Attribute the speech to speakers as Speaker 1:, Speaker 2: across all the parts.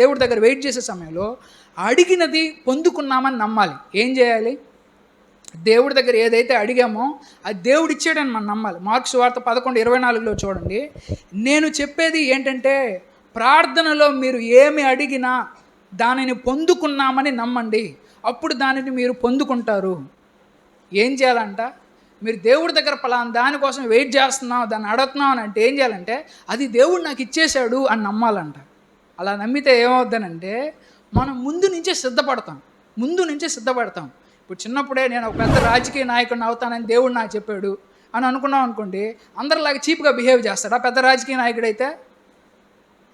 Speaker 1: దేవుడి దగ్గర వెయిట్ చేసే సమయంలో అడిగినది పొందుకున్నామని నమ్మాలి. ఏం చేయాలి? దేవుడి దగ్గర ఏదైతే అడిగామో అది దేవుడు ఇచ్చాడని మనం నమ్మాలి. మార్కు సువార్త 11:24లో చూడండి. నేను చెప్పేది ఏంటంటే, ప్రార్థనలో మీరు ఏమి అడిగినా దానిని పొందుకున్నామని నమ్మండి, అప్పుడు దానిని మీరు పొందుకుంటారు. ఏం చేయాలంట? మీరు దేవుడి దగ్గర పలానా దానికోసం వెయిట్ చేస్తున్నాం, దాన్ని అడుగుతున్నాం అని అంటే ఏం చేయాలంటే, అది దేవుడు నాకు ఇచ్చేశాడు అని నమ్మాలంట. అలా నమ్మితే ఏమవుద్దనంటే, మనం ముందు నుంచే సిద్ధపడతాం. ఇప్పుడు చిన్నప్పుడే నేను ఒక పెద్ద రాజకీయ నాయకుడిని అవుతానని దేవుడు నాకు చెప్పాడు అని అనుకున్నాం అనుకోండి, అందరిలాగా చీప్గా బిహేవ్ చేస్తాడు. ఆ పెద్ద రాజకీయ నాయకుడైతే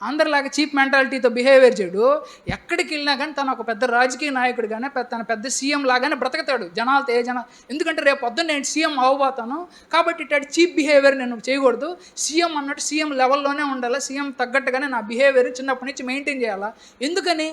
Speaker 1: అందరిలాగా చీప్ మెంటాలిటీతో బిహేవియర్ చేయడు. ఎక్కడికి వెళ్ళినా కానీ తను ఒక పెద్ద రాజకీయ నాయకుడు కానీ తన పెద్ద సీఎం లాగానే బ్రతకతాడు జనాలతో. ఎందుకంటే రేపు పొద్దున్న నేను సీఎం అవ్వబోతాను కాబట్టి ఇట్లాంటి చీప్ బిహేవియర్ నేను చేయకూడదు. సీఎం అన్నట్టు సీఎం లెవెల్లోనే ఉండాలి. సీఎం తగ్గట్టుగానే నా బిహేవియర్ చిన్నప్పటి నుంచి మెయింటైన్ చేయాలా. ఎందుకని?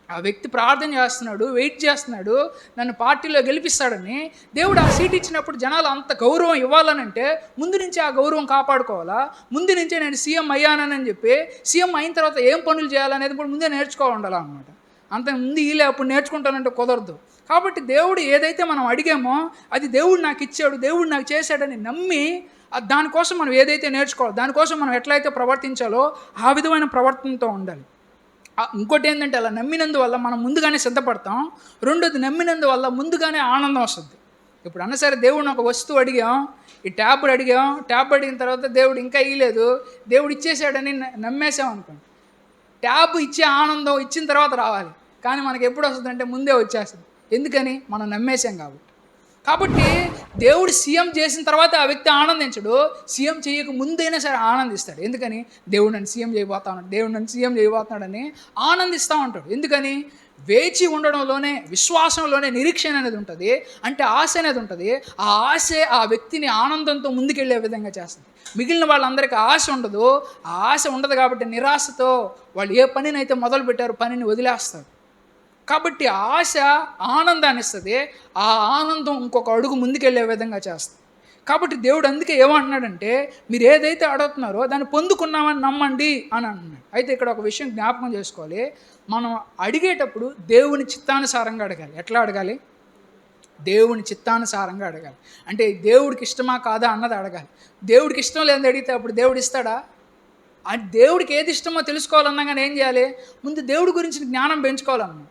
Speaker 1: ఆ వ్యక్తి ప్రార్థన చేస్తున్నాడు, వెయిట్ చేస్తున్నాడు, నన్ను పార్టీలో గెలిపిస్తాడని. దేవుడు ఆ సీట్ ఇచ్చినప్పుడు జనాలు అంత గౌరవం ఇవ్వాలనంటే ముందు నుంచే ఆ గౌరవం కాపాడుకోవాలా. ముందు నుంచే నేను సీఎం అయ్యానని చెప్పి సీఎం అయిన తర్వాత ఏం పనులు చేయాలనేది కూడా ముందే నేర్చుకోవాలన్నమాట. అంత ముందు ఈలే అప్పుడు నేర్చుకుంటానంటే కుదరదు. కాబట్టి దేవుడు ఏదైతే మనం అడిగామో అది దేవుడు నాకు ఇచ్చాడు, దేవుడు నాకు చేశాడని నమ్మి దానికోసం మనం ఏదైతే నేర్చుకోవాలో, దానికోసం మనం ఎట్లయితే ప్రవర్తించాలో ఆ విధమైన ప్రవర్తనతో ఉండాలి. ఇంకోటి ఏంటంటే, అలా నమ్మినందువల్ల మనం ముందుగానే సిద్ధపడతాం. రెండోది, నమ్మినందువల్ల ముందుగానే ఆనందం వస్తుంది. ఇప్పుడు అన్న సరే దేవుడిని ఒక వస్తువు అడిగాం, ఈ ట్యాబ్ అడిగిన తర్వాత దేవుడు ఇంకా ఇవ్వలేదు, దేవుడు ఇచ్చేసాడని నమ్మేసాం అనుకోండి. ట్యాబ్ ఇచ్చే ఆనందం ఇచ్చిన తర్వాత రావాలి, కానీ మనకి ఎప్పుడు వస్తుందంటే ముందే వచ్చేస్తుంది. ఎందుకని? మనం నమ్మేసాం కాబట్టి దేవుడు సీఎం చేసిన తర్వాత ఆ వ్యక్తి ఆనందించడు, సీఎం చేయక ముందైనా సరే ఆనందిస్తాడు. ఎందుకని? దేవుడు నన్ను సీఎం చేయబోతున్నాడని ఆనందిస్తూ ఉంటాడు. ఎందుకని? వేచి ఉండడంలోనే, విశ్వాసంలోనే నిరీక్షణ అనేది ఉంటుంది, అంటే ఆశ అనేది ఉంటుంది. ఆ ఆశే ఆ వ్యక్తిని ఆనందంతో ముందుకెళ్ళే విధంగా చేస్తుంది. మిగిలిన వాళ్ళందరికీ ఆశ ఉండదు. ఆ ఆశ ఉండదు కాబట్టి నిరాశతో వాళ్ళు ఏ పనినైతే మొదలు పెట్టారో పనిని వదిలేస్తారు. కాబట్టి ఆశ ఆనందాన్ని ఇస్తుంది, ఆ ఆనందం ఇంకొక అడుగు ముందుకెళ్ళే విధంగా చేస్తుంది. కాబట్టి దేవుడు అందుకే ఏమంటున్నాడంటే, మీరు ఏదైతే అడుగుతున్నారో దాన్ని పొందుకున్నామని నమ్మండి అని అంటున్నాడు. అయితే ఇక్కడ ఒక విషయం జ్ఞాపకం చేసుకోవాలి. మనం అడిగేటప్పుడు దేవుని చిత్తానుసారంగా అడగాలి. ఎట్లా అడగాలి? దేవుని చిత్తానుసారంగా అడగాలి. అంటే దేవుడికి ఇష్టమా కాదా అన్నది అడగాలి. దేవుడికి ఇష్టం లేదని అడిగితే అప్పుడు దేవుడు ఇస్తాడా? దేవుడికి ఏది ఇష్టమో తెలుసుకోవాలన్నా కానీ ఏం చేయాలి? ముందు దేవుడి గురించి జ్ఞానం పెంచుకోవాలన్నా.